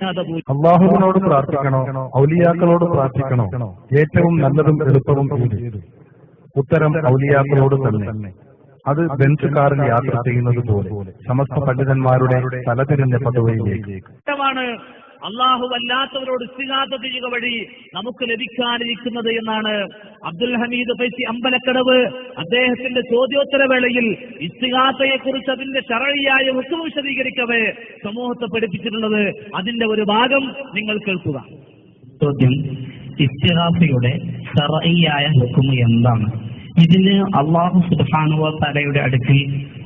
അള്ളാഹുവിനോട് പ്രാർത്ഥിക്കണോ ഔലിയാക്കളോട് പ്രാർത്ഥിക്കണോ? ഏറ്റവും നല്ലതും എളുപ്പവും ഏത്? ഉത്തരം ഔലിയാക്കളോട് തന്നെ. അത് ബെൻസ് കാറിൽ യാത്ര ചെയ്യുന്നത് പോലെ സമസ്ത പണ്ഡിതന്മാരുടെ തലതിരിഞ്ഞ പദവിയിലേക്ക്. അള്ളാഹു അല്ലാത്തവരോട് ഇസ്തിഗാസ ചെയ്യുക വഴി നമുക്ക് ലഭിക്കാനിരിക്കുന്നത് എന്നാണ് അബ്ദുൽ ഹമീദ് ഫൈസി അമ്പലക്കടവ് അദ്ദേഹത്തിന്റെ ചോദ്യോത്തര വേളയിൽ ഇസ്തിഗാസയെക്കുറിച്ച് അതിന്റെ ശർഈയായ ഹുക്ം വിശദീകരിക്കവേ സമൂഹത്തെ പഠിപ്പിച്ചിട്ടുള്ളത്. അതിന്റെ ഒരു ഭാഗം നിങ്ങൾ കേൾക്കുക. ചോദ്യം: ഇസ്തിഗാസയുടെ ശർഈയായ ഹുക്ം എന്താണ്? ഇതിന് അല്ലാഹു സുബ്ഹാനഹു വ തആലയുടെ അടുക്കൽ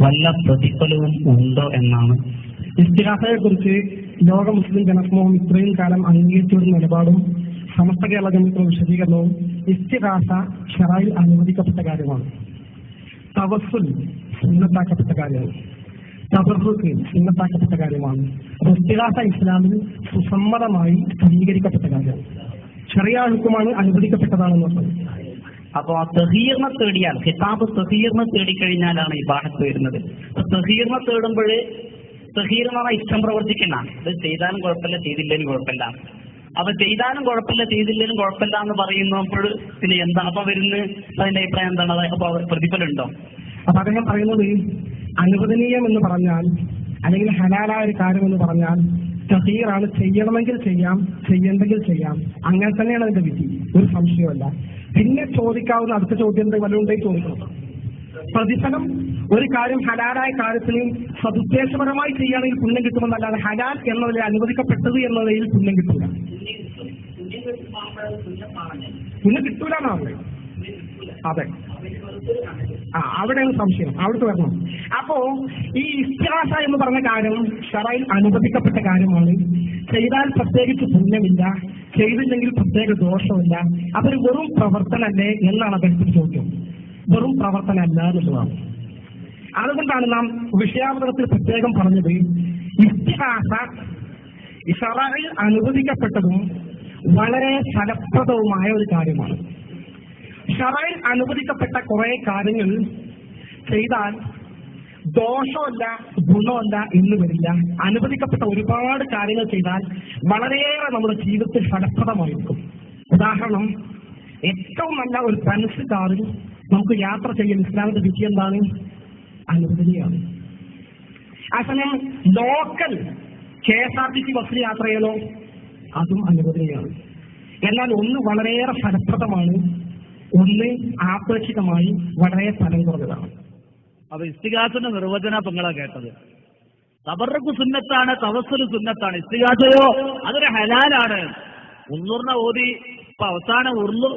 വല്ല പ്രതിഫലവും ഉണ്ടോ എന്നാണ്. ഇസ്തിഗാസയെ കുറിച്ച് ലോക മുസ്ലിം ജനസമൂഹം ഇത്രയും കാലം അംഗീകരിച്ചൊരു നിലപാടും സമസ്ത കേരള ജനങ്ങളുടെ വിശദീകരണവും ഇസ്തിഗാസ ശറഈൽ അനുവദിക്കപ്പെട്ട കാര്യമാണ്. തവസ്സുൽ സുന്നത്താക്കപ്പെട്ട കാര്യമാണ്. തബറുക്ക് സുന്നത്താക്കപ്പെട്ട കാര്യമാണ്. ഇസ്തിഗാസ ഇസ്ലാമിൽ സുസമ്മതമായി അംഗീകരിക്കപ്പെട്ട കാര്യമാണ്. ശറിയ ഹുക്കുമാണ്, അനുവദിക്കപ്പെട്ടതാണെന്ന് പറഞ്ഞത്. അപ്പൊ തഹീറിനെ തേടിയാൽ, കിതാബ് തഹീറിനെ തേടിക്കഴിഞ്ഞാലാണ് ഈ ബാഹത്ത് വരുന്നത്. തഹീറിനെ തേടുമ്പോൾ തഹീർ എന്ന് പറഞ്ഞാൽ ഇഷ്ടം പ്രവർത്തിക്കുന്ന, അത് ചെയ്താലും കുഴപ്പമില്ല ചെയ്തില്ലേലും കുഴപ്പമില്ല. അപ്പൊ ചെയ്താലും കുഴപ്പമില്ല ചെയ്തില്ലേലും കുഴപ്പമില്ല എന്ന് പറയുന്നപ്പോൾ പിന്നെ എന്താണ് അപ്പൊ വരുന്നത്? അതിന്റെ അഭിപ്രായം എന്താണ്? അപ്പൊ പ്രതിഫലം ഉണ്ടോ? അപ്പൊ അദ്ദേഹം പറയുന്നത് അനുവദനീയം എന്ന് പറഞ്ഞാൽ അല്ലെങ്കിൽ ഹലാലായ ഒരു കാര്യം എന്ന് പറഞ്ഞാൽ തഹീറാണ്. ചെയ്യണമെങ്കിൽ ചെയ്യാം, ചെയ്യണ്ടെങ്കിൽ ചെയ്യാം. അങ്ങനെ തന്നെയാണ് അതിന്റെ വിധി, ഒരു സംശയമല്ല. പിന്നെ ചോദിക്കാവുന്ന അടുത്ത ചോദ്യം വല്ലതുണ്ടെങ്കിൽ ചോദിക്കണം. പ്രതിഫലം ഒരു കാര്യം ഹലാലായ കാര്യത്തിന് സതുദ്ദേശപരമായി ചെയ്യുകയാണെങ്കിൽ പുണ്യം കിട്ടുമെന്നല്ലാതെ ഹലാൽ എന്നതിൽ അനുവദിക്കപ്പെട്ടത് എന്നതിൽ പുണ്യം കിട്ടൂല. പുണ്യം കിട്ടൂല എന്നാണ്. അതെ, അവിടെയാണ് സംശയം, അവിടുത്തെ വരണം. അപ്പോ ഈ ഇസ്തിഗാസ എന്ന് പറഞ്ഞ കാര്യം ശറഈൽ അനുവദിക്കപ്പെട്ട കാര്യമാണ്. ചെയ്താൽ പ്രത്യേകിച്ച് പുണ്യമില്ല, ചെയ്തില്ലെങ്കിൽ പ്രത്യേക ദോഷമില്ല. അതൊരു വെറും പ്രവർത്തനല്ലേ എന്നാണ് അദ്ദേഹത്തിന്റെ ചോദ്യം. വെറും പ്രവർത്തനമല്ല എന്നുള്ളതാണ്. അതുകൊണ്ടാണ് നാം വിഷയാവതരണത്തിൽ പ്രത്യേകം പറഞ്ഞത് ഇസ്തിഗാസ ശറഈൽ അനുവദിക്കപ്പെട്ടതും വളരെ ഫലപ്രദവുമായ ഒരു കാര്യമാണ്. ശറഈൽ അനുവദിക്കപ്പെട്ട കുറെ കാര്യങ്ങൾ ചെയ്താൽ ദോഷമല്ല ഗുണമല്ല എന്ന് വരില്ല. അനുവദിക്കപ്പെട്ട ഒരുപാട് കാര്യങ്ങൾ ചെയ്താൽ വളരെയേറെ നമ്മുടെ ജീവിതത്തിൽ ഫലപ്രദമായിരിക്കും. ഉദാഹരണം, ഏറ്റവും നല്ല ഒരു ബെൻസ് കാറിൽ നമുക്ക് യാത്ര ചെയ്യാൻ ഇസ്ലാമിന്റെ വിധി എന്താണ്? അനുവദനീയമാണ്. അതേസമയം ലോക്കൽ KSRTC ബസ്സിൽ യാത്ര ചെയ്യലോ, അതും അനുവദനീയമാണ്. എന്നാൽ ഒന്ന് വളരെയേറെ ഫലപ്രദമാണ്, ഒന്ന് ആപേക്ഷികമായി വളരെ ഫലം കുറഞ്ഞതാണ്. അപ്പൊ ഇസ്തിഗാസന്റെ നിർവചന പെങ്ങളാ കേട്ടത്. തബറുക്ക് സുന്നത്താണ്, തവസ്സുൽ സുന്നത്താണ്. ഇസ്തിഗാസയോ അതൊരു ഹലാലാണ്. ഉന്നൂറിന ഓതി ഇപ്പൊ അവസാനം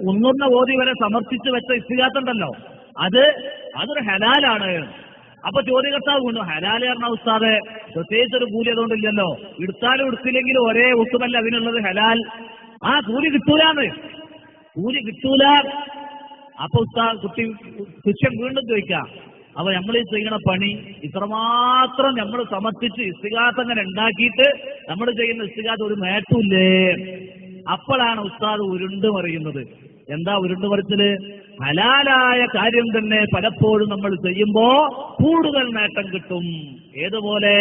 ഉന്നൂറിന ഓതി വരെ സമർപ്പിച്ചു വെച്ച ഇസ്തിഗാസ ഉണ്ടല്ലോ, അതൊരു ഹലാലാണ്. അപ്പൊ ചോദ്യകർത്താവ് വീണു, ഹലാല് പറഞ്ഞ ഉസ്താദെ പ്രത്യേകിച്ചൊരു കൂലി അതുകൊണ്ടില്ലല്ലോ, എടുത്താലും എടുത്തില്ലെങ്കിലും ഒരേ ഒട്ടുമല്ല അതിനുള്ളത് ഹലാൽ. ആ കൂലി കിട്ടൂലാന്ന്, കൂലി കിട്ടൂല. അപ്പൊ ഉസ്താദ് ശിഷ്യൻ വീണ്ടും ചോദിക്കാം, അപ്പൊ നമ്മൾ ഈ ചെയ്യുന്ന പണി ഇത്രമാത്രം നമ്മൾ സമർപ്പിച്ച് ഇസ്തിഗാസ അങ്ങനെ ഉണ്ടാക്കിയിട്ട് നമ്മൾ ചെയ്യുന്ന ഇസ്തിഗാസ ഒരു നേട്ടമില്ലേ? അപ്പോഴാണ് ഉസ്താദ് ഉരുണ്ടു മറിയുന്നത്. എന്താ ഉരുണ്ടു മറിച്ചത്? ഹലാലായ കാര്യം തന്നെ പലപ്പോഴും നമ്മൾ ചെയ്യുമ്പോ കൂടുതൽ നേട്ടം കിട്ടും. ഏതുപോലെ?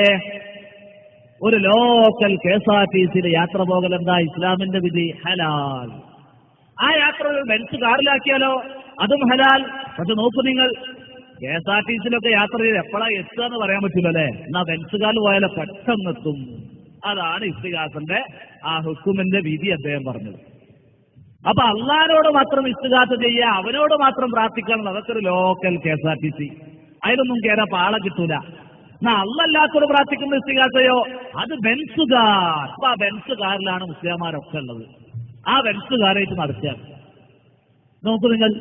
ഒരു ലോക്കൽ KSRTCയിലെ യാത്ര പോകൽ എന്താ ഇസ്ലാമിന്റെ വിധി? ഹലാൽ. ആ യാത്ര ഒരു ബെൻസ് കാറിലാക്കിയാലോ, അതും ഹലാൽ. പക്ഷെ നോക്കൂ നിങ്ങൾ, KSRTCയിലൊക്കെ യാത്ര ചെയ്ത് എപ്പോഴാ എത്തുക എന്ന് പറയാൻ പറ്റില്ല അല്ലെ? എന്നാ ബെൻസ് കാറിൽ പോയാലോ പെട്ടെന്നെത്തും. അതാണ് ഇസ്തിഗാസന്റെ ആ ഹുക്കുമിന്റെ വിധി അദ്ദേഹം പറഞ്ഞത്. അപ്പൊ അള്ളാഹിനോട് മാത്രം ഇസ്തിഗാസ ചെയ്യുക, അവനോട് മാത്രം പ്രാർത്ഥിക്കണം, അതൊക്കെ ഒരു ലോക്കൽ KSRTC. അതിലൊന്നും കയറാൻ പാള കിട്ടൂല. എന്നാ അള്ളല്ലാത്തോട് പ്രാർത്ഥിക്കുന്ന ഇസ്തിഗാസയോ അത് ബെൻസുകാർ. അപ്പൊ ആ ബെൻസുകാരിലാണ് മുസ്ലിംമാരൊക്കെ ഉള്ളത്. ആ ബെൻസുകാരായിട്ട് നടത്തുക. നോക്കൂ നിങ്ങൾ.